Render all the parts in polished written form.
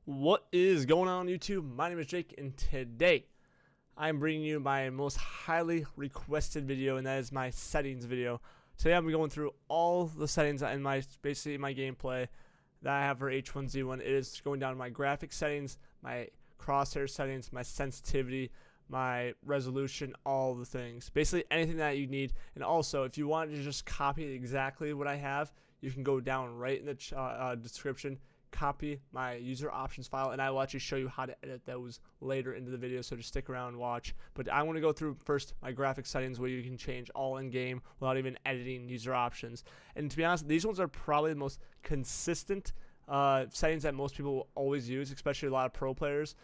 What is going on YouTube? My name is Jake, and today I'm bringing you my most highly requested video, and that is my settings video. Today I'm going through all the settings in basically my gameplay that I have for H1Z1. It is going down to my graphic settings, my crosshair settings, my sensitivity, my resolution, all the things. Basically anything that you need. And also, if you want to just copy exactly what I have, you can go down right in the description, copy my user options file, and I will actually show you how to edit those later into the video, so just stick around and watch. But I want to go through first my graphic settings, where you can change all in game without even editing user options. And to be honest, these ones are probably the most consistent settings that most people will always use, especially a lot of pro players.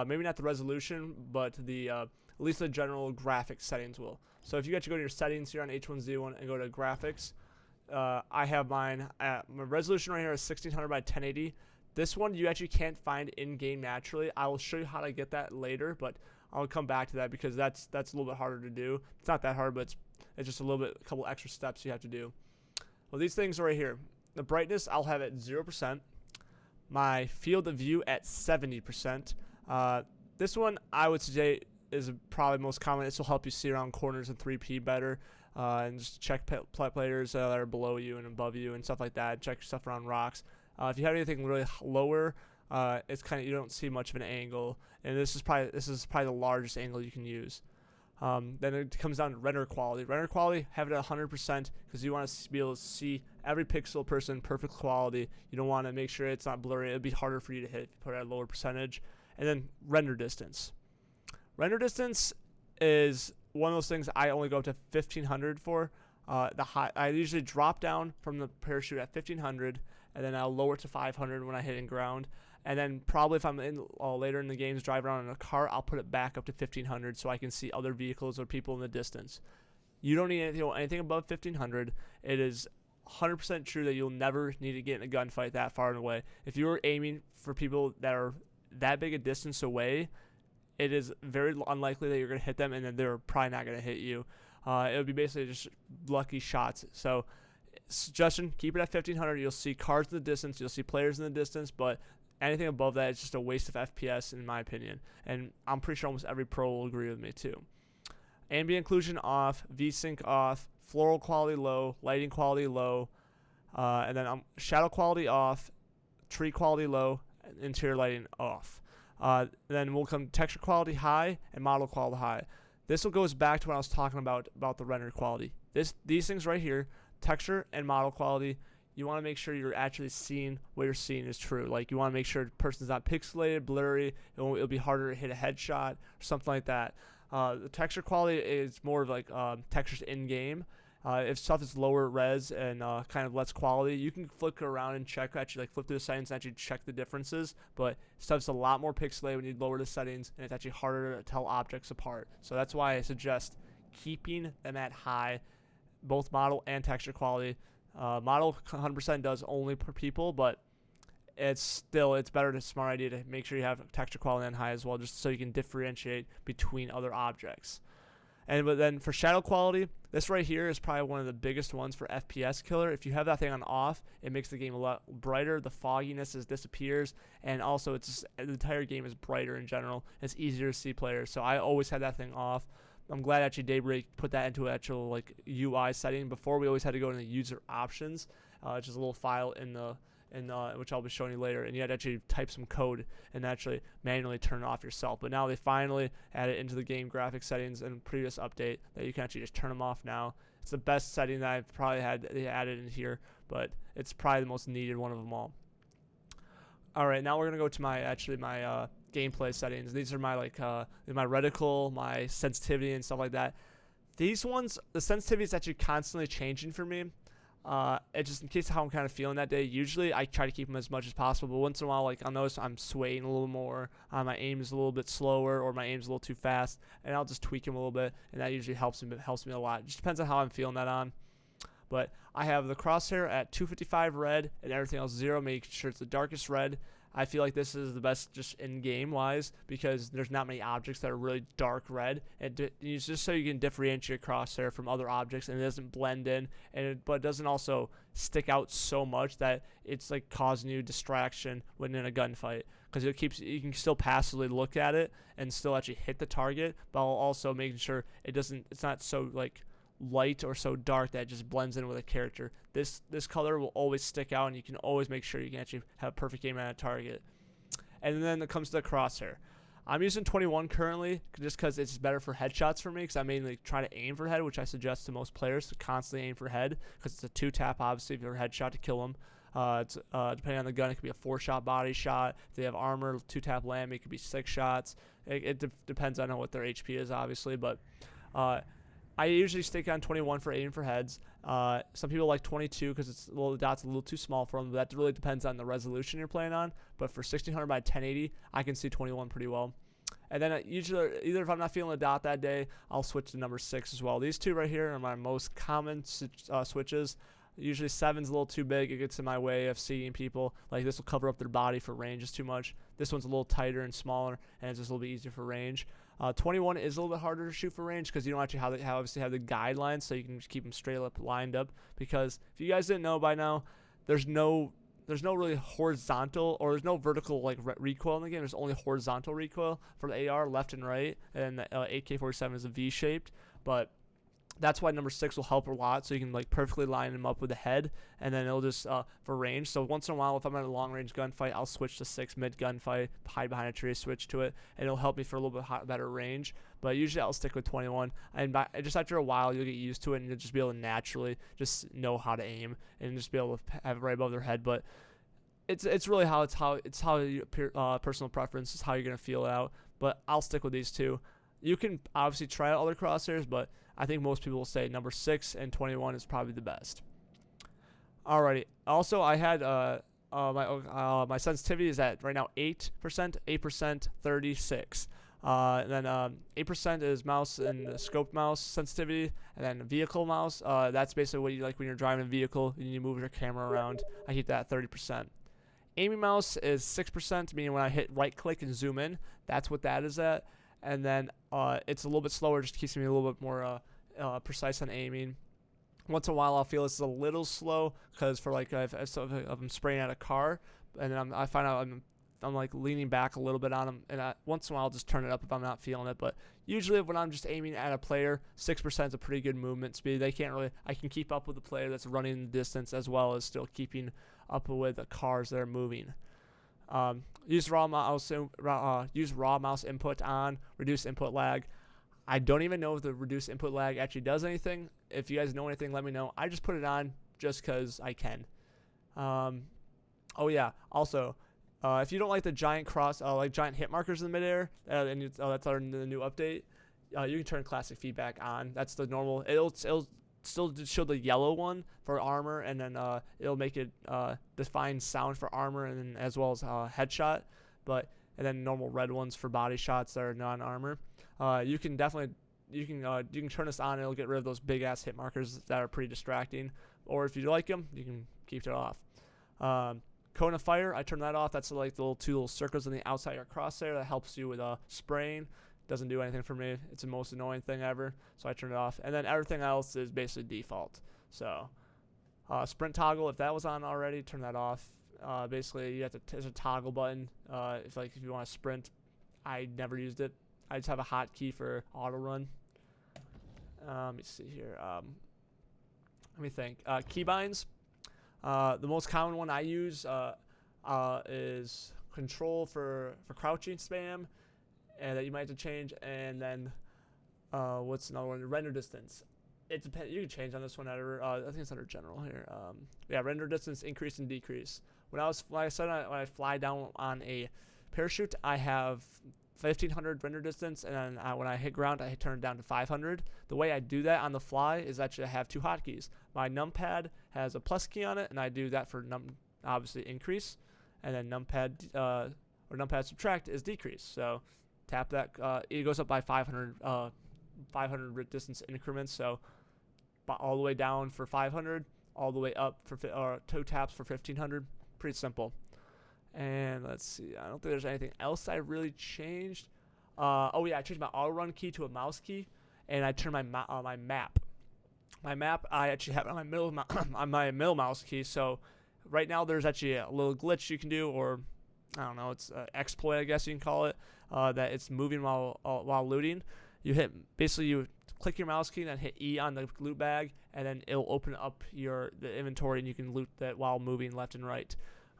Maybe not the resolution, but the at least the general graphic settings will. So if you actually go to your settings here on H1Z1 and go to graphics, I have mine at my resolution right here is 1600 by 1080. This one you actually can't find in game naturally. I will show you how to get that later, but I'll come back to that because that's a little bit harder to do. It's not that hard, but it's just a couple extra steps you have to do. Well, these things are right here. The brightness I'll have at 0%. My field of view at 70%. This one I would say is probably most common. This will help you see around corners in 3P better. And just check players that are below you and above you and stuff like that. Check your stuff around rocks. If you have anything really lower, it's kind of, you don't see much of an angle, and this is probably the largest angle you can use. Then it comes down to render quality. Render quality, have it at 100% because you want to be able to see every pixel person perfect quality. You don't want to make sure it's not blurry. It'd be harder for you to hit if you put it at a lower percentage. And then render distance. Render distance is one of those things I only go up to 1500 for. I usually drop down from the parachute at 1500, and then I'll lower it to 500 when I hit in ground. And then probably if I'm in later in the games driving around in a car, I'll put it back up to 1500 so I can see other vehicles or people in the distance. You don't need anything above 1500. It is 100% true that you'll never need to get in a gunfight that far away. If you were aiming for people that are that big a distance away, it is very unlikely that you're going to hit them, and then they're probably not going to hit you. It would be basically just lucky shots. So, suggestion, keep it at 1500. You'll see cars in the distance. You'll see players in the distance, but anything above that is just a waste of FPS, in my opinion. And I'm pretty sure almost every pro will agree with me, too. Ambient occlusion off, VSync off, floral quality low, lighting quality low, and then shadow quality off, tree quality low, interior lighting off. Then we'll come texture quality high and model quality high. This will goes back to what I was talking about the render quality. These things right here, texture and model quality, you want to make sure you're actually seeing what you're seeing is true. Like, you want to make sure the person's not pixelated, blurry. It'll be harder to hit a headshot or something like that. The texture quality is more of like textures in game. If stuff is lower res and kind of less quality, you can flick around and check, actually like flip through the settings and actually check the differences. But stuff's a lot more pixelated when you lower the settings, and it's actually harder to tell objects apart. So that's why I suggest keeping them at high, both model and texture quality. Model 100% does only per people, but it's better to smart idea to make sure you have texture quality on high as well, just so you can differentiate between other objects. But then for shadow quality, this right here is probably one of the biggest ones for FPS killer. If you have that thing on off, it makes the game a lot brighter. The fogginess disappears, and also the entire game is brighter in general. It's easier to see players, so I always had that thing off. I'm glad actually Daybreak put that into an actual like UI setting. Before, we always had to go into user options, which is a little file in which I'll be showing you later, and you had to actually type some code and actually manually turn it off yourself. But now they finally added into the game graphic settings in previous update that you can actually just turn them off now. It's the best setting that I've probably had they added in here, but it's probably the most needed one of them all. All right, now we're gonna go to my gameplay settings. These are my my reticle, my sensitivity, and stuff like that. These ones, the sensitivity is actually constantly changing for me. It's just in case of how I'm kind of feeling that day. Usually I try to keep them as much as possible, but once in a while, like, I'll notice I'm swaying a little more, my aim is a little bit slower, or my aim's a little too fast, and I'll just tweak them a little bit, and that usually helps me a lot. It just depends on how I'm feeling that on. But I have the crosshair at 255 red and everything else 0, make sure it's the darkest red. I feel like this is the best just in-game wise because there's not many objects that are really dark red. It's just so you can differentiate your crosshair from other objects and it doesn't blend in, but it doesn't also stick out so much that it's like causing you distraction when in a gunfight, because you can still passively look at it and still actually hit the target, but also making sure it's not so like light or so dark that it just blends in with a character. This color will always stick out, and you can always make sure you can actually have a perfect aim at a target. And then it comes to the crosshair. I'm using 21 currently just because it's better for headshots for me, because I mainly try to aim for head, which I suggest to most players to constantly aim for head because it's a 2-tap obviously for a headshot to kill them. Depending on the gun, it could be a 4-shot body shot. If they have armor, 2-tap lamb, it could be 6 shots. It depends on what their HP is obviously, but I usually stick on 21 for aiming for heads. Some people like 22 because the dot's a little too small for them, but that really depends on the resolution you're playing on. But for 1600 by 1080, I can see 21 pretty well. And then usually, either if I'm not feeling the dot that day, I'll switch to number 6 as well. These two right here are my most common switches. Usually 7's a little too big. It gets in my way of seeing people. Like this will cover up their body for range. It's too much. This one's a little tighter and smaller, and it's just a little bit easier for range. 21 is a little bit harder to shoot for range because you don't actually obviously have the guidelines, so you can just keep them straight up lined up. Because if you guys didn't know by now, there's no really horizontal, or there's no vertical like recoil in the game. There's only horizontal recoil for the AR, left and right, and the AK-47 is a V-shaped. But that's why number 6 will help a lot, so you can like perfectly line them up with the head, and then it'll just for range. So once in a while, if I'm at a long range gunfight, I'll switch to 6 mid gunfight, hide behind a tree, switch to it, and it'll help me for a little bit better range. But usually I'll stick with 21, and just after a while you'll get used to it, and you'll just be able to naturally just know how to aim and just be able to have it right above their head. But it's really how your personal preference is how you're gonna feel it out. But I'll stick with these two. You can obviously try out other crosshairs, but I think most people will say number 6 and 21 is probably the best. Alrighty. Also, I had my sensitivity is at right now 8%, 36. And then 8% is mouse and scoped mouse sensitivity, and then vehicle mouse. That's basically what you like when you're driving a vehicle and you move your camera around. I keep that at 30%. Aiming mouse is 6%, meaning when I hit right click and zoom in, that's what that is at. And then it's a little bit slower, just keeps me a little bit more precise on aiming. Once in a while I'll feel it's a little slow because for like if I'm spraying at a car, and then I find out I'm like leaning back a little bit on them, and once in a while I'll just turn it up if I'm not feeling it. But usually when I'm just aiming at a player, 6% is a pretty good movement speed. I can keep up with the player that's running the distance as well as still keeping up with the cars that are moving. Use raw mouse input on, reduce input lag. I don't even know if the reduce input lag actually does anything. If you guys know anything, let me know. I just put it on just because I can. Oh yeah, also, if you don't like the giant giant hit markers in the midair, and that's the new update, you can turn classic feedback on. That's the normal. It'll still show the yellow one for armor, and then it'll make it define sound for armor, and then as well as headshot, and then normal red ones for body shots that are non-armor. You can turn this on, and it'll get rid of those big ass hit markers that are pretty distracting. Or if you like them, you can keep it off. Cone of fire, I turn that off. That's like the two little circles on the outside of your crosshair that helps you with spraying. Doesn't do anything for me. It's the most annoying thing ever, so I turn it off. And then everything else is basically default. So sprint toggle, if that was on already, turn that off. Basically you have to there's a toggle button if you want to sprint. I never used it. I just have a hotkey for auto run. Let me see here. Let me think. Keybinds. The most common one I use is control for crouching spam, and that you might have to change. And then what's another one? Render distance. It depends. You can change on this one. I think it's under general here. Yeah, render distance, increase and decrease. When I fly down on a parachute, I have 1500 render distance, and then when I hit ground, I turn it down to 500. The way I do that on the fly is actually I have two hotkeys. My numpad has a plus key on it, and I do that for obviously increase, and then numpad subtract is decrease. So tap that, it goes up by 500 distance increments. So all the way down for 500, all the way up for 2 taps for 1500. Pretty simple. And let's see, I don't think there's anything else I really changed. Oh yeah, I changed my auto run key to a mouse key, and I turned my my map. My map I actually have on my middle on my middle mouse key. So right now there's actually a little glitch you can do, or I don't know, it's an exploit I guess you can call it, that it's moving while looting. Basically you click your mouse key and then hit E on the loot bag, and then it'll open up the inventory, and you can loot that while moving left and right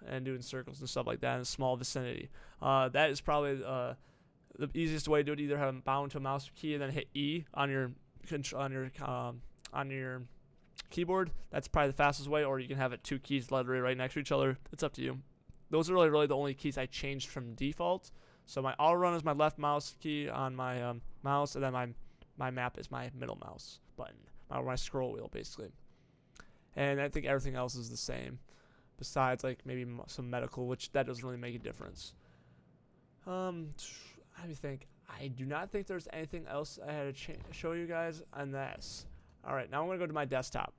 and doing circles and stuff like that in a small vicinity. That is probably the easiest way to do it. Either have them bound to a mouse key and then hit E on your keyboard. That's probably the fastest way, or you can have it two keys literally right next to each other. It's up to you. Those are really the only keys I changed from default. So my auto run is my left mouse key on my mouse, and then my map is my middle mouse button, my scroll wheel basically. And I think everything else is the same, besides like maybe some medical, which that doesn't really make a difference. Let me think. I do not think there's anything else I had to show you guys on this. All right, now I'm gonna go to my desktop.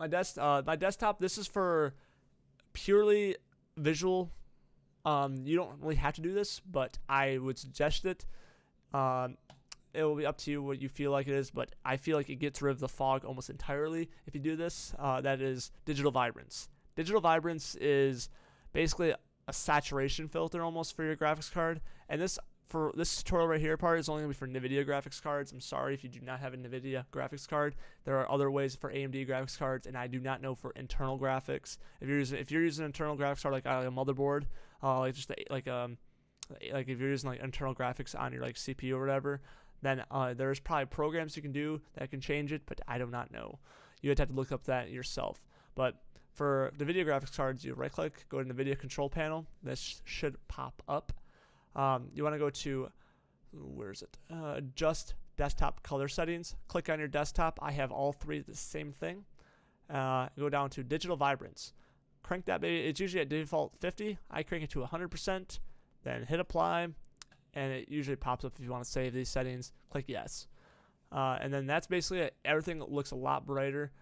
My desktop. This is for purely visual. You don't really have to do this, but I would suggest it. It will be up to you what you feel like it is, but I feel like it gets rid of the fog almost entirely if you do this. That is digital vibrance. Digital vibrance is basically a saturation filter almost for your graphics card, and this tutorial right here part is only going to be for NVIDIA graphics cards. I'm sorry if you do not have a NVIDIA graphics card. There are other ways for AMD graphics cards, and I do not know for internal graphics. If you're using an internal graphics card like a motherboard, like if you're using like internal graphics on your like CPU or whatever, then there's probably programs you can do that can change it, but I do not know. You would have to look up that yourself. But for the NVIDIA graphics cards, you right click, go to NVIDIA control panel. This should pop up. You want to go to, where is it? Adjust desktop color settings. Click on your desktop. I have all three the same thing. Go down to digital vibrance. Crank that baby. It's usually at default 50. I crank it to 100%. Then hit apply, and it usually pops up if you want to save these settings. Click yes. And then that's basically it. Everything looks a lot brighter.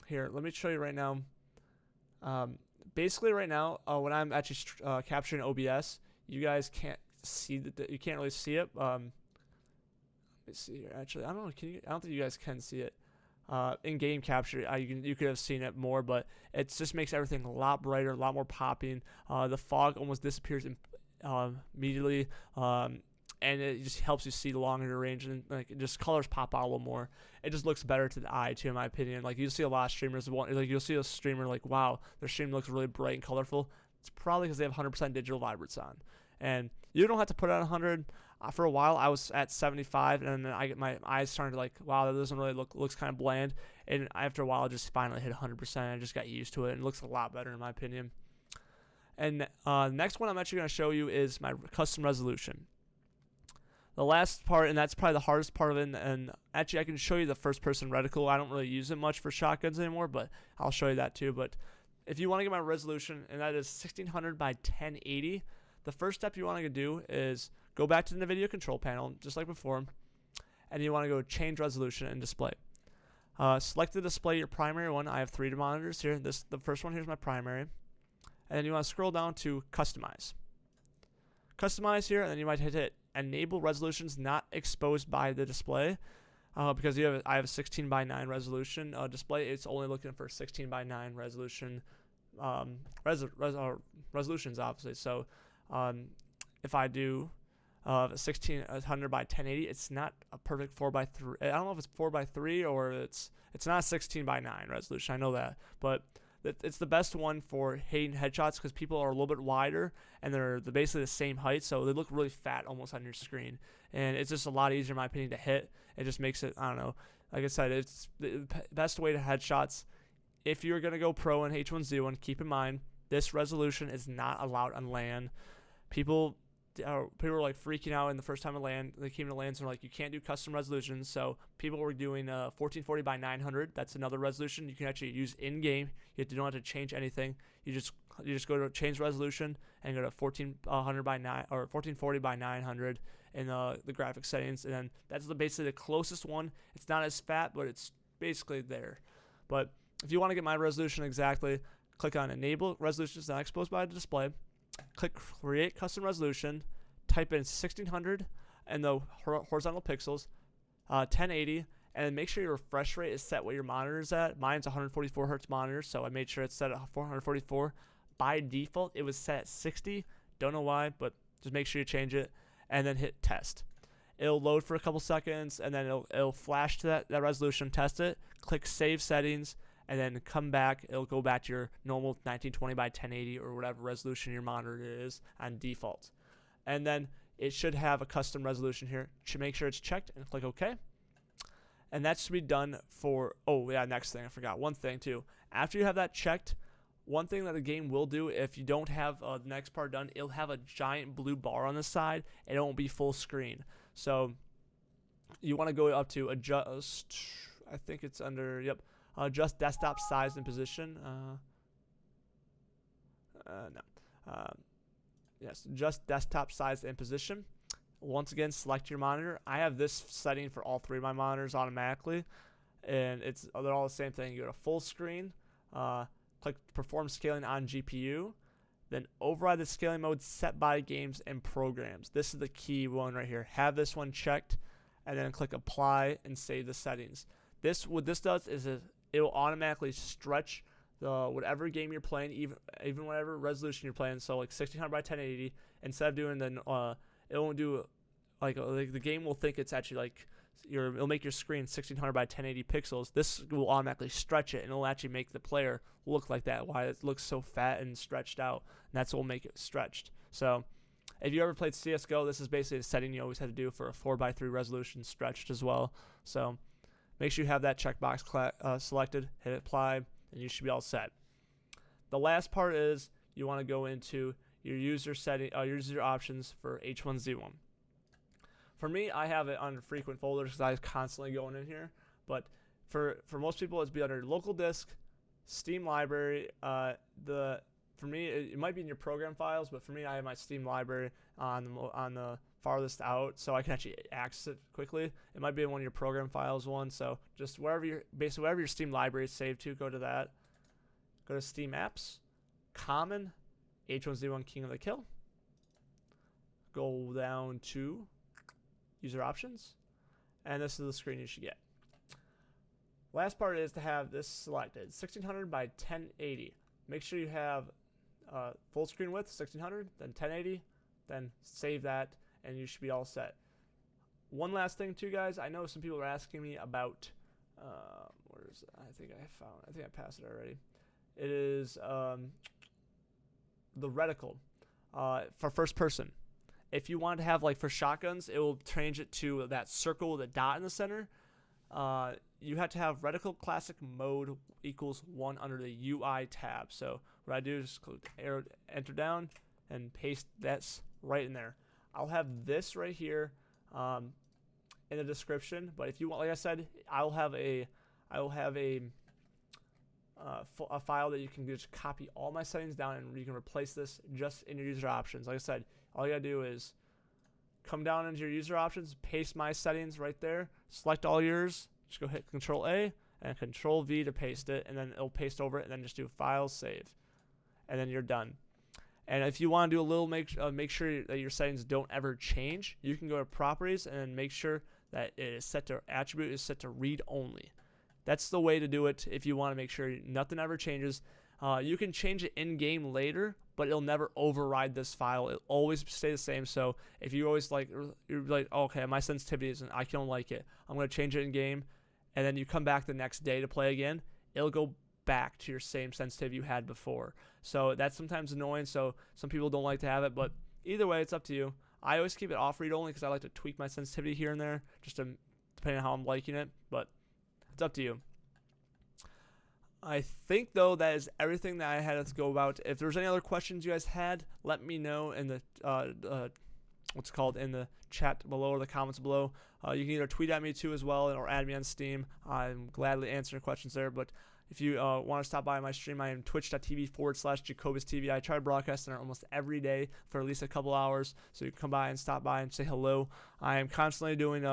Here, let me show you right now. Basically right now, when I'm actually capturing OBS, you guys can't see you can't really see it. Let me see here. Actually, I don't know. I don't think you guys can see it. In game capture, you could have seen it more, but it just makes everything a lot brighter, a lot more popping. The fog almost disappears immediately, and it just helps you see the longer range, and like just colors pop out a little more. It just looks better to the eye too, in my opinion. Like you'll see a lot of streamers, like you'll see a streamer like, wow, their stream looks really bright and colorful. It's probably because they have 100% digital vibrance on, and you don't have to put it on 100. For a while, I was at 75, and then my eyes started to like, wow, that doesn't really looks kind of bland. And after a while, I just finally hit 100%. I just got used to it, and it looks a lot better in my opinion. And the next one I'm actually going to show you is my custom resolution. The last part, and that's probably the hardest part of it, and actually I can show you the first-person reticle. I don't really use it much for shotguns anymore, but I'll show you that too. But if you want to get my resolution, and that is 1600 by 1080, the first step you want to do is go back to the NVIDIA control panel, just like before, and you want to go change resolution and display. Select the display, your primary one. I have 3 monitors here. The first one here is my primary. And then you want to scroll down to customize. Customize here, and then you might hit enable resolutions not exposed by the display. Because I have a 16 by 9 resolution display. It's only looking for 16 by 9 resolution resolutions, obviously. So if I do 1600 by 1080, it's not a perfect 4:3. I don't know if it's 4:3 or it's not a 16 by 9 resolution. I know that, but it's the best one for hitting headshots because people are a little bit wider and they're basically the same height, so they look really fat almost on your screen, and it's just a lot easier in my opinion to hit. It just makes it, I don't know, like I said, it's the best way to headshots. If you're gonna go pro in H1Z1, keep in mind this resolution is not allowed on LAN. People were like freaking out in the first time of LAN. They came to LAN, so like, you can't do custom resolutions. So people were doing 1440 by 900. That's another resolution you can actually use in game. You don't have to change anything. You just go to change resolution and go to 1400 by 9 or 1440 by 900 in the graphics settings, and then that's basically the closest one. It's not as fat, but it's basically there. But if you want to get my resolution exactly, click on Enable Resolutions Not Exposed by the Display, click Create Custom Resolution, type in 1600 and the horizontal pixels, 1080, and then make sure your refresh rate is set what your monitor is at. Mine's 144 hertz monitor, so I made sure it's set at 444. By default, it was set at 60. Don't know why, but just make sure you change it, and then hit test. It'll load for a couple seconds, and then it'll flash to that resolution, test it, click Save Settings, and then come back. It'll go back to your normal 1920 by 1080 or whatever resolution your monitor is on default. And then it should have a custom resolution here. Should make sure it's checked and click OK. And that should be done for, oh yeah, next thing, I forgot one thing too. After you have that checked, one thing that the game will do, if you don't have the next part done, it'll have a giant blue bar on the side, and it won't be full screen. So you want to go up to adjust, I think it's under, yep, adjust desktop size and position. Yes, adjust desktop size and position. Once again, select your monitor. I have this setting for all three of my monitors automatically, and they're all the same thing. You go to full screen, click perform scaling on GPU, then override the scaling mode set by games and programs. This is the key one right here. Have this one checked, and then click apply and save the settings. What this does is it will automatically stretch the whatever game you're playing, even whatever resolution you're playing. So like 1600 by 1080, instead of doing the it won't do like the game will think it's actually like it'll make your screen 1600 by 1080 pixels. This will automatically stretch it, and it'll actually make the player look like that. Why it looks so fat and stretched out, and that's what will make it stretched. So if you ever played CSGO, this is basically a setting you always had to do for a 4:3 resolution stretched as well. So make sure you have that checkbox selected, hit apply, and you should be all set. The last part is you want to go into your user options for H1Z1. For me, I have it under frequent folders because I was constantly going in here. But for most people, it's be under local disk, Steam library. For me, it might be in your program files, but for me, I have my Steam library on the farthest out, so I can actually access it quickly. It might be in one of your program files so just wherever your Steam library is saved to, go to that. Go to Steam Apps, Common, H1Z1 King of the Kill. Go down to User Options, and this is the screen you should get. Last part is to have this selected, 1600 by 1080. Make sure you have full screen width, 1600, then 1080, then save that, and you should be all set. One last thing too, guys. I know some people are asking me about, where is it? I think I passed it already. It is the reticle for first person. If you want to have, like for shotguns, it will change it to that circle with a dot in the center. You have to have reticleClassicMode equals 1 under the UI tab. So what I do is click arrow, enter down, and paste that right in there. I'll have this right here in the description. But if you want, like I said, I will have a file that you can just copy all my settings down, and you can replace this just in your user options. Like I said, all you gotta do is come down into your user options, paste my settings right there, select all yours, just go hit Control A and Control V to paste it, and then it'll paste over it, and then just do File, Save, and then you're done. And if you want to do a little make sure that your settings don't ever change, you can go to Properties and make sure that it is set to attribute is set to read only. That's the way to do it if you want to make sure nothing ever changes. You can change it in-game later, but it'll never override this file. It'll always stay the same. So if you always you're like, oh, okay, my sensitivity isn't, I don't like it, I'm going to change it in-game, and then you come back the next day to play again, it'll go back to your same sensitivity you had before. So that's sometimes annoying, so some people don't like to have it, but either way, it's up to you. I always keep it off read only because I like to tweak my sensitivity here and there, just depending on how I'm liking it, but it's up to you. I think, though, that is everything that I had to go about. If there's any other questions you guys had, let me know in the in the chat below or the comments below. You can either tweet at me too as well, or add me on Steam. I'm gladly answering questions there. But if you want to stop by my stream, I am twitch.tv/JacobusTV. I try to broadcast there almost every day for at least a couple hours, so you can come by and stop by and say hello. I am constantly doing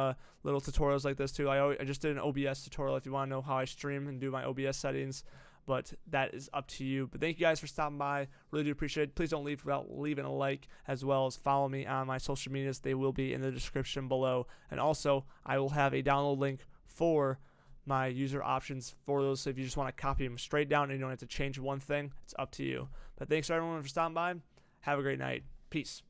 little tutorials like this too. I just did an OBS tutorial if you want to know how I stream and do my OBS settings. but that is up to you. But thank you guys for stopping by. Really do appreciate it. Please don't leave without leaving a like, as well as follow me on my social medias. They will be in the description below. And also, I will have a download link for my user options for those. So if you just want to copy them straight down and you don't have to change one thing, it's up to you. But thanks everyone for stopping by. Have a great night. Peace.